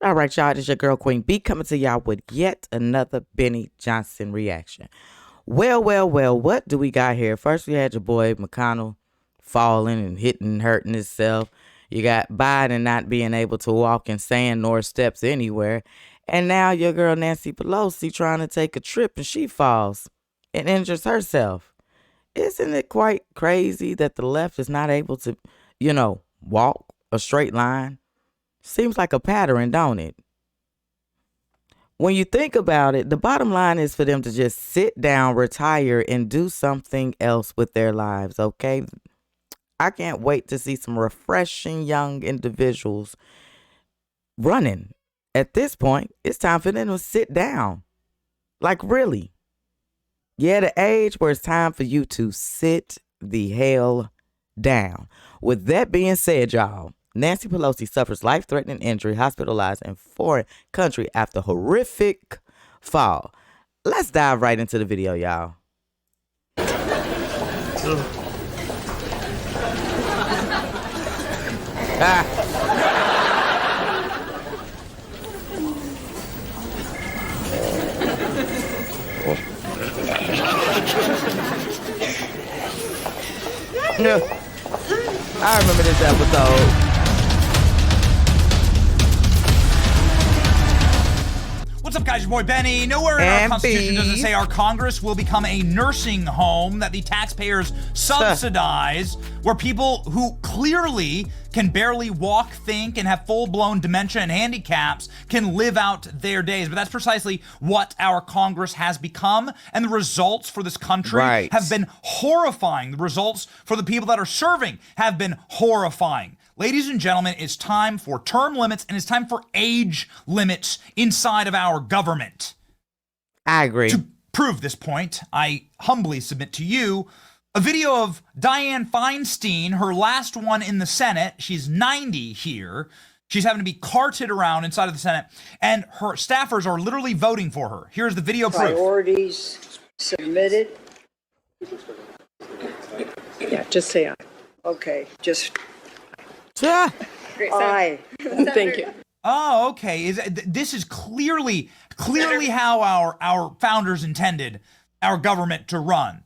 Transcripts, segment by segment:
All right, y'all, it's your girl Queen B coming to y'all with yet another Benny Johnson reaction. Well, what do we got here? First, we had your boy McConnell falling and hitting and hurting himself. You got Biden not being able to walk in sand nor steps anywhere. And now your girl Nancy Pelosi trying to take a trip and she falls and injures herself. Isn't it quite crazy that the left is not able to, walk a straight line? Seems like a pattern, don't it? When you think about it, the bottom line is for them to just sit down, retire, and do something else with their lives, okay? I can't wait to see some refreshing young individuals running. At this point, it's time for them to sit down. Like, really. Yeah, the age where it's time for you to sit the hell down. With that being said, y'all, Nancy Pelosi suffers life-threatening injury, hospitalized in foreign country after horrific fall. Let's dive right into the video, y'all. I remember this episode. What's up, guys? Your boy Benny. Nowhere in our Constitution does it say our Congress will become a nursing home that the taxpayers subsidize, where people who clearly can barely walk, think, and have full-blown dementia and handicaps can live out their days. But that's precisely what our Congress has become, and the results for this country have been horrifying. The results for the people that are serving have been horrifying. Ladies and gentlemen, it's time for term limits and it's time for age limits inside of our government. I agree. To prove this point, I humbly submit to you a video of Dianne Feinstein, her last one in the Senate. She's 90 here. She's having to be carted around inside of the Senate, and her staffers are literally voting for her. Here's the video proof. Priorities submitted. Yeah, just say aye. Okay, just Aye. Thank you. Oh, okay. This is clearly how our founders intended our government to run.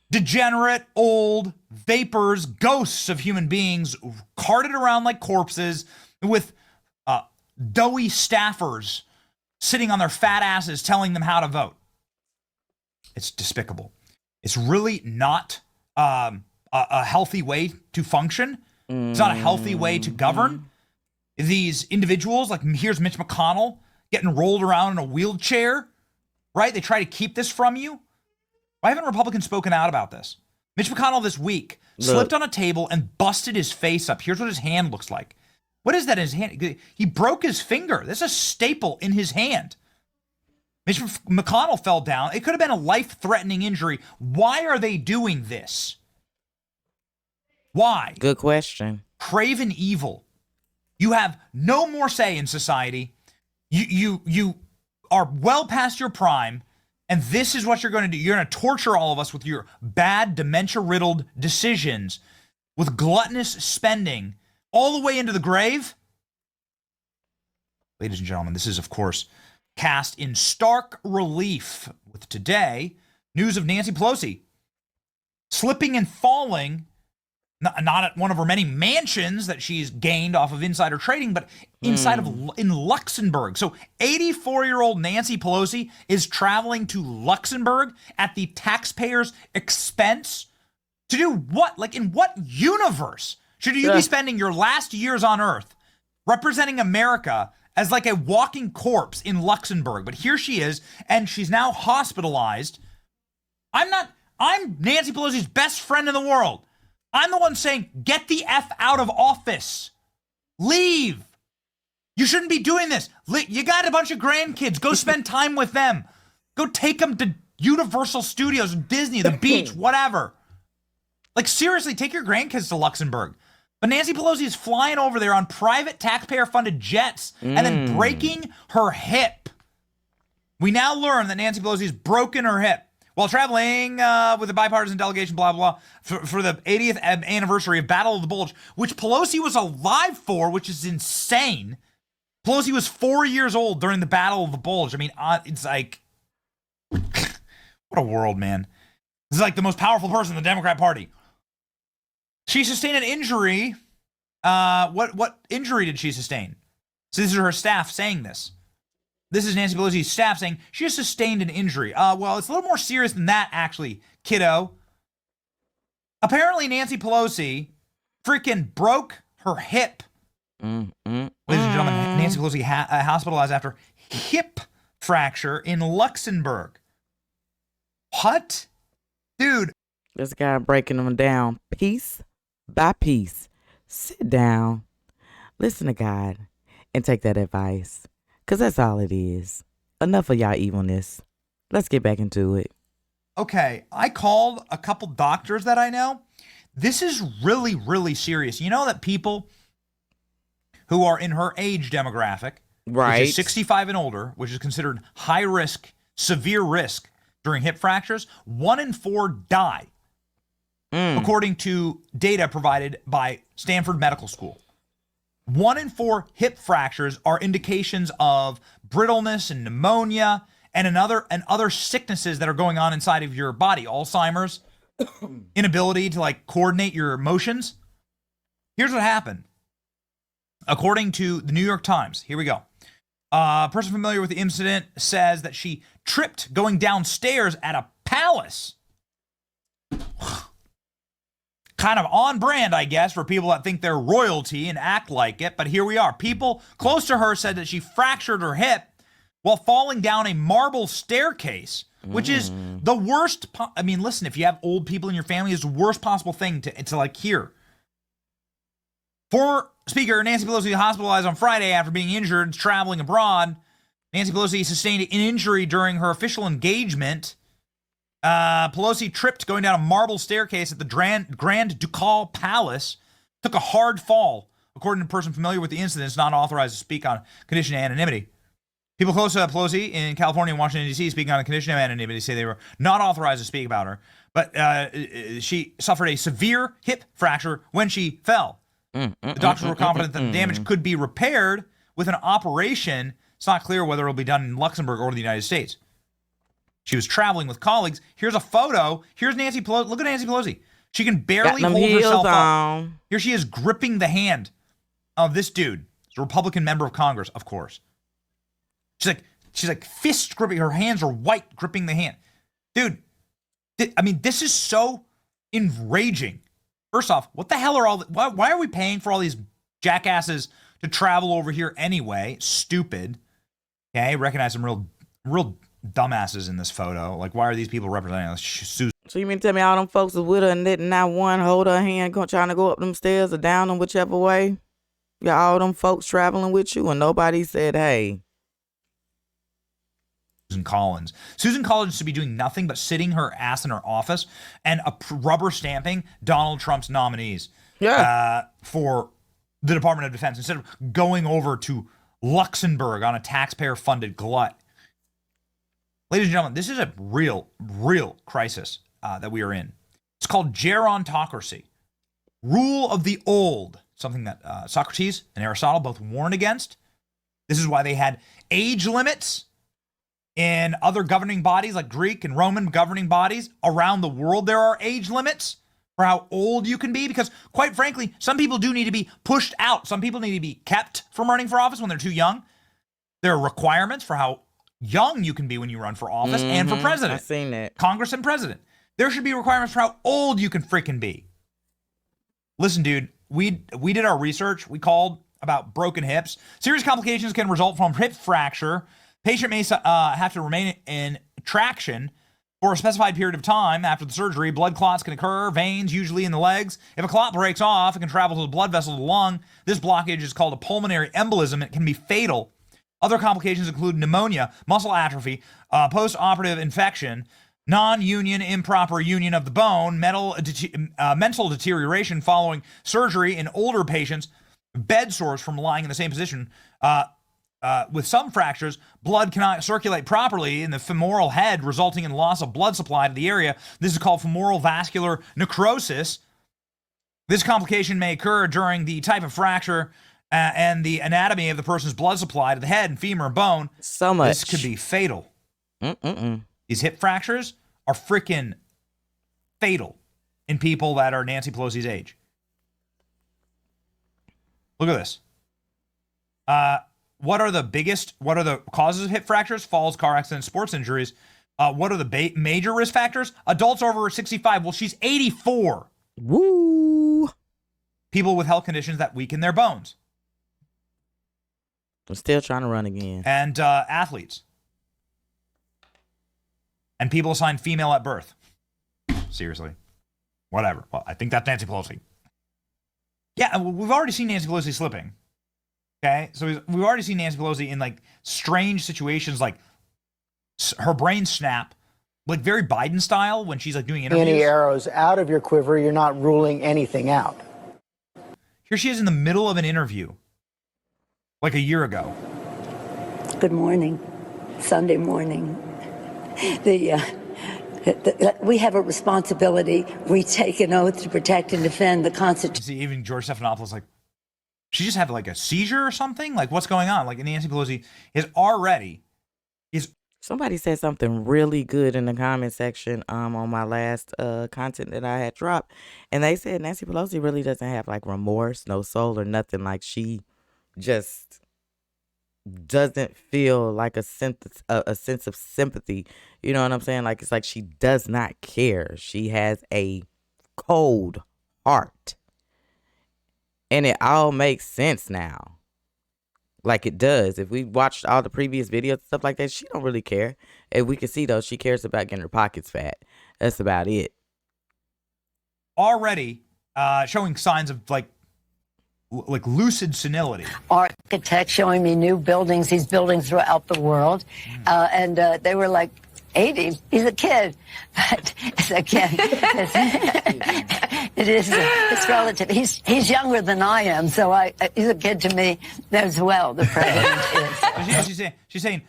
Degenerate, old, vapors, ghosts of human beings carted around like corpses with doughy staffers sitting on their fat asses telling them how to vote. It's despicable. It's really not a healthy way to function. It's not a healthy way to govern. These individuals, like here's Mitch McConnell getting rolled around in a wheelchair, right? They try to keep this from you. Why haven't Republicans spoken out about this? Mitch McConnell this week slipped on a table and busted his face up. Here's what his hand looks like. What is that in his hand? He broke his finger. There's a staple in his hand. Mitch McConnell fell down. It could have been a life-threatening injury. Why are they doing this? Why? Good question. Craven evil. You have no more say in society. You are well past your prime, and this is what you're going to do. You're going to torture all of us with your bad, dementia-riddled decisions, with gluttonous spending, all the way into the grave. Ladies and gentlemen, this is, of course, cast in stark relief with today news of Nancy Pelosi slipping and falling. Not at one of her many mansions that she's gained off of insider trading, but inside in Luxembourg. So 84-year-old Nancy Pelosi is traveling to Luxembourg at the taxpayers' expense to do what? Like, in what universe should you be spending your last years on Earth representing America as like a walking corpse in Luxembourg? But here she is, and she's now hospitalized. I'm Nancy Pelosi's best friend in the world. I'm the one saying, get the F out of office. Leave. You shouldn't be doing this. You got a bunch of grandkids. Go spend time with them. Go take them to Universal Studios, Disney, the beach, whatever. Like, seriously, take your grandkids to Luxembourg. But Nancy Pelosi is flying over there on private taxpayer-funded jets and then breaking her hip. We now learn that Nancy Pelosi has broken her hip while traveling with a bipartisan delegation, blah, blah, for the 80th anniversary of Battle of the Bulge, which Pelosi was alive for, which is insane. Pelosi was 4 years old during the Battle of the Bulge. I mean, it's like, what a world, man. This is like the most powerful person in the Democrat Party. She sustained an injury. What injury did she sustain? So this is her staff saying this. This is Nancy Pelosi's staff saying she just sustained an injury. Well, it's a little more serious than that, actually, kiddo. Apparently, Nancy Pelosi freaking broke her hip. Ladies and gentlemen, Nancy Pelosi hospitalized after hip fracture in Luxembourg. What? Dude. This guy breaking them down piece by piece. Sit down, listen to God, and take that advice. Because that's all it is. Enough of y'all evilness. Let's get back into it. Okay, I called a couple doctors that I know. This is really, really serious. You know that people who are in her age demographic, Right. which is 65 and older, which is considered high risk, severe risk during hip fractures, 1 in 4 die, according to data provided by Stanford Medical School. 1 in 4 hip fractures are indications of brittleness and pneumonia and other sicknesses that are going on inside of your body. Alzheimer's, inability to like coordinate your emotions. Here's what happened. According to the New York Times, here we go. A person familiar with the incident says that she tripped going downstairs at a palace. Kind of on brand, I guess, for people that think they're royalty and act like it. But here we are. People close to her said that she fractured her hip while falling down a marble staircase, which is the worst. I mean, listen, if you have old people in your family, it's the worst possible thing to like hear. Former Speaker Nancy Pelosi hospitalized on Friday after being injured traveling abroad. Nancy Pelosi sustained an injury during her official engagement. Pelosi tripped going down a marble staircase at the Grand Ducal Palace, took a hard fall. According to a person familiar with the incident, it's not authorized to speak on condition of anonymity. People close to Pelosi in California and Washington, D.C. speaking on a condition of anonymity say they were not authorized to speak about her, but she suffered a severe hip fracture when she fell. The doctors were confident that the damage could be repaired with an operation. It's not clear whether it'll be done in Luxembourg or the United States. She was traveling with colleagues. Here's a photo. Here's Nancy Pelosi. Look at Nancy Pelosi. She can barely hold herself up. Here she is gripping the hand of this dude. He's a Republican member of Congress, of course. She's like fist gripping. Her hands are white, gripping the hand. Dude, I mean, this is so enraging. First off, what the hell are why are we paying for all these jackasses to travel over here anyway? Stupid. Okay, I recognize some real dumbasses in this photo. Like, why are these people representing us? Susan. So you mean to tell me all them folks is with her and didn't not one hold her hand trying to go up them stairs or down them whichever way? You got all them folks traveling with you and nobody said, hey. Susan Collins. Susan Collins should be doing nothing but sitting her ass in her office and rubber stamping Donald Trump's nominees for the Department of Defense instead of going over to Luxembourg on a taxpayer-funded glut. Ladies and gentlemen, this is a real crisis that we are in. It's called gerontocracy. Rule of the old, something that Socrates and Aristotle both warned against. This is why they had age limits in other governing bodies like Greek and Roman governing bodies around the world. There are age limits for how old you can be because, quite frankly, some people do need to be pushed out. Some people need to be kept from running for office when they're too young. There are requirements for how young you can be when you run for office and for president. I've seen that. Congress and president. There should be requirements for how old you can freaking be. Listen, dude, we did our research. We called about broken hips. Serious complications can result from hip fracture. Patient may have to remain in traction for a specified period of time after the surgery. Blood clots can occur, veins, usually in the legs. If a clot breaks off, it can travel to the blood vessel of the lung. This blockage is called a pulmonary embolism. It can be fatal. Other complications include pneumonia, muscle atrophy, post-operative infection, non-union, improper union of the bone, mental deterioration following surgery in older patients, bed sores from lying in the same position. With some fractures, blood cannot circulate properly in the femoral head, resulting in loss of blood supply to the area. This is called femoral vascular necrosis. This complication may occur during the type of fracture and the anatomy of the person's blood supply to the head and femur and bone, So much. this could be fatal. Mm-mm-mm. These hip fractures are freaking fatal in people that are Nancy Pelosi's age. Look at this. What are the causes of hip fractures? Falls, car accidents, sports injuries. What are the major risk factors? Adults over 65. Well, she's 84. Woo. People with health conditions that weaken their bones. I'm still trying to run again. And athletes. And people assigned female at birth. Seriously. Whatever. Well, I think that's Nancy Pelosi. Yeah, we've already seen Nancy Pelosi slipping. Okay? So we've already seen Nancy Pelosi in like strange situations, like her brain snap, like very Biden style when she's like doing interviews. Any arrows out of your quiver, you're not ruling anything out. Here she is in the middle of an interview, like a year ago. Good morning, Sunday morning. We have a responsibility. We take an oath to protect and defend the Constitution. See, even George Stephanopoulos, like, she just had like a seizure or something? Like, what's going on? Like, Nancy Pelosi is Somebody said something really good in the comment section on my last content that I had dropped. And they said Nancy Pelosi really doesn't have like remorse, no soul or nothing. Like she just doesn't feel like a sense of sympathy. You know what I'm saying? Like it's like she does not care. She has a cold heart. And it all makes sense now. Like it does. If we watched all the previous videos and stuff like that, she don't really care. And we can see though, she cares about getting her pockets fat. That's about it. already showing signs of like lucid senility. Architects showing me new buildings, these buildings throughout the world. And they were like, 80. He's a kid, but it's a kid. It's relative. He's younger than I am, so he's a kid to me as well. The president is. She's saying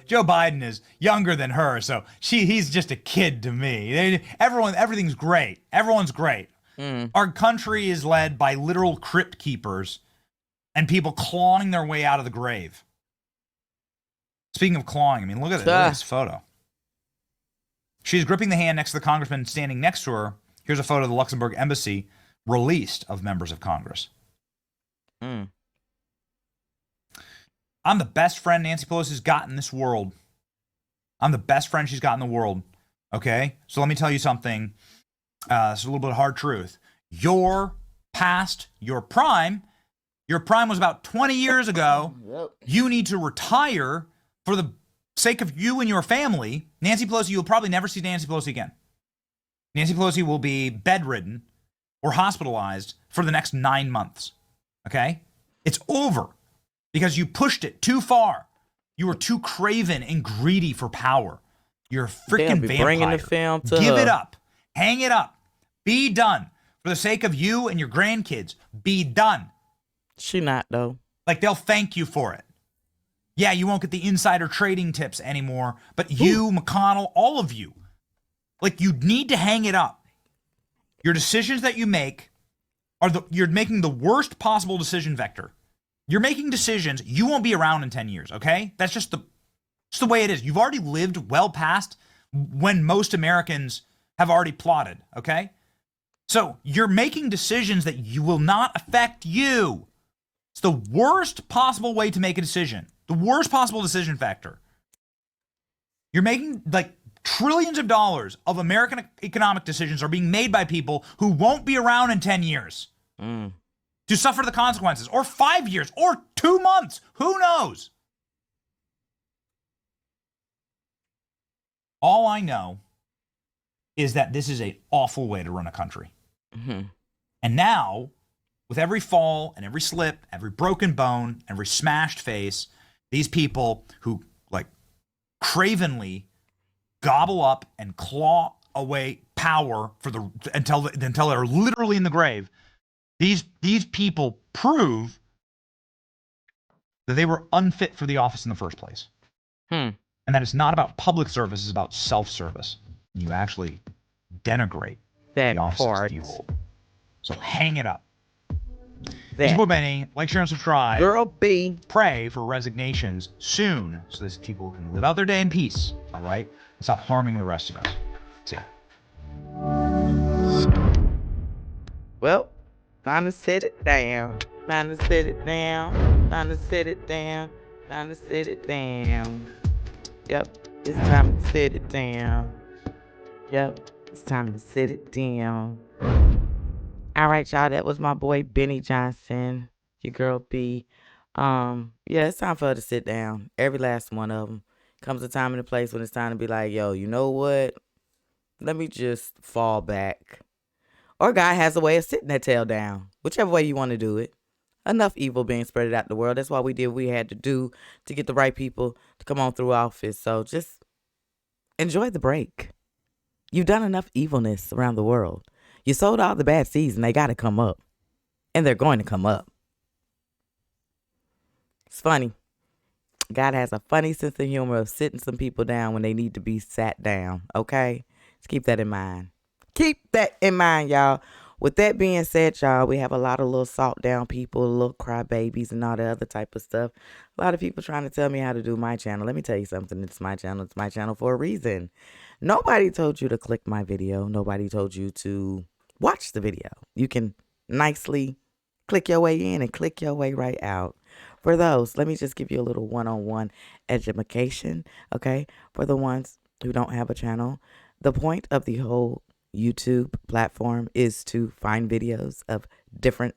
Joe Biden is younger than her, so he's just a kid to me. Everything's great. Everyone's great. Our country is led by literal crypt keepers and people clawing their way out of the grave. Speaking of clawing, I mean, look at this photo. She's gripping the hand next to the congressman standing next to her. Here's a photo of the Luxembourg embassy released of members of Congress. I'm the best friend Nancy Pelosi's got in this world. I'm the best friend she's got in the world. Okay? So let me tell you something. It's a little bit of hard truth. Your past, your prime was about 20 years ago. Yep. You need to retire for the sake of you and your family. Nancy Pelosi, you'll probably never see Nancy Pelosi again. Nancy Pelosi will be bedridden or hospitalized for the next 9 months. Okay? It's over because you pushed it too far. You were too craven and greedy for power. You're a freaking vampire. Bringing the film to Give her. it up. Hang it up. Be done. For the sake of you and your grandkids, be done. She not though. Like, they'll thank you for it. Yeah, you won't get the insider trading tips anymore, but you, McConnell, all of you, like, you need to hang it up. Your decisions that you make you're making the worst possible decision vector. You're making decisions. You won't be around in 10 years, okay? That's just the way it is. You've already lived well past when most Americans have already plotted, okay? So you're making decisions that you will not affect you. It's the worst possible way to make a decision. The worst possible decision factor. You're making like trillions of dollars of American economic decisions are being made by people who won't be around in 10 years to suffer the consequences, or 5 years, or 2 months. Who knows? All I know is that this is an awful way to run a country. And now, with every fall and every slip, every broken bone, every smashed face, these people who like cravenly gobble up and claw away power for until they're literally in the grave. These people prove that they were unfit for the office in the first place. And that it's not about public service, it's about self-service. You actually denigrate That the offices part. that you hold. So hang it up. It's your boy Benny. Like, share, and subscribe. Girl B. Pray for resignations soon so these people can live out their day in peace. All right? Stop harming the rest of us. See ya. Well, time to sit it down. Time to sit it down. Time to sit it down. Time to sit it down. Yep, it's time to sit it down. Yep, it's time to sit it down. All right, y'all. That was my boy Benny Johnson, your girl B. Yeah, it's time for her to sit down. Every last one of them. Comes a time and a place when it's time to be like, yo, you know what? Let me just fall back. Or God has a way of sitting that tail down. Whichever way you want to do it. Enough evil being spread out the world. That's why we did what we had to do to get the right people to come on through office. So just enjoy the break. You've done enough evilness around the world. You sowed all the bad seeds and they got to come up. And they're going to come up. It's funny. God has a funny sense of humor of sitting some people down when they need to be sat down. Okay? Just keep that in mind. Keep that in mind, y'all. With that being said, y'all, we have a lot of little salt down people, little crybabies and all the other type of stuff. A lot of people trying to tell me how to do my channel. Let me tell you something. It's my channel. It's my channel for a reason. Nobody told you to click my video. Nobody told you to watch the video. You can nicely click your way in and click your way right out. For those, let me just give you a little one-on-one education, okay? For the ones who don't have a channel, the point of the whole YouTube platform is to find videos of different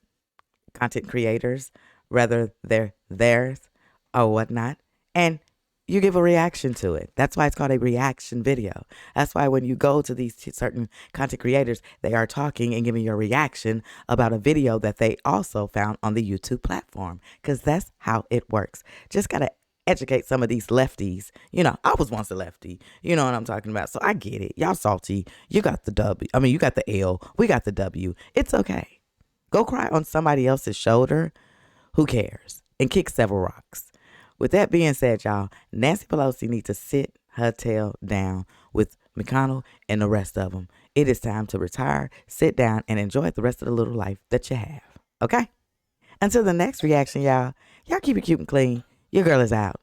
content creators, whether they're theirs or whatnot, and you give a reaction to it. That's why it's called a reaction video. That's why when you go to these certain content creators, they are talking and giving you a reaction about a video that they also found on the YouTube platform, because that's how it works. Just got to educate some of these lefties. You know, I was once a lefty. You know what I'm talking about. So I get it. Y'all salty. You got the W. I mean, you got the L. We got the W. It's okay. Go cry on somebody else's shoulder. Who cares? And kick several rocks. With that being said, y'all, Nancy Pelosi needs to sit her tail down with McConnell and the rest of them. It is time to retire, sit down, and enjoy the rest of the little life that you have. Okay? Until the next reaction, y'all keep it cute and clean. Your girl is out.